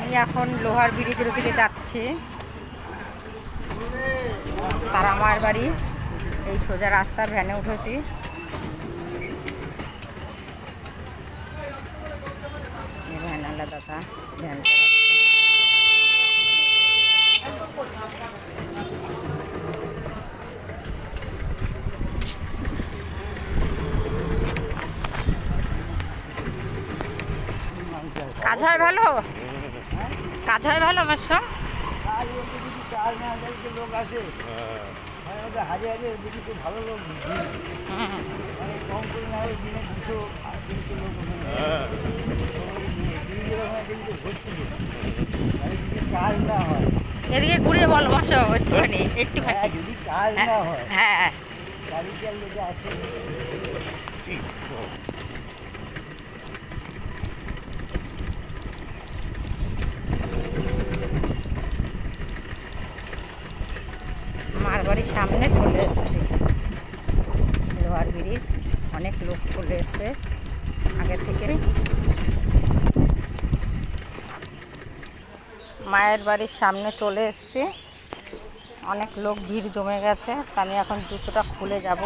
আমি এখন লোহার ব্রিজের দিকে যাচ্ছি। তারা আমার বাড়ি, এই সোজা রাস্তা, ভ্যানে উঠেছি। ভ্যানওয়ালা দাদা ভ্যান চালাচ্ছে। কাজ হয় ভালো, কাজ হয় ভালো আমার সব। লোক আছে হাজার হাজার দেখি তো ভালো লোক, কম করে না হয় দিনে 200-300 লোক কাজ না হয়। এদিকে ঘুরে বলো বসো একটুখানি, একটুখানি। যদি কাজ না হয়, হ্যাঁ, গাড়িটার লোকে আসে। আমার বাড়ির সামনে চলে এসেছি লোহার ব্রিজ। অনেক লোক চলে এসছে আগে থেকে। মায়ের বাড়ির সামনে চলে এসেছি, অনেক লোক, ভিড় জমে গেছে। আমি এখন জুতোটা খুলে যাব।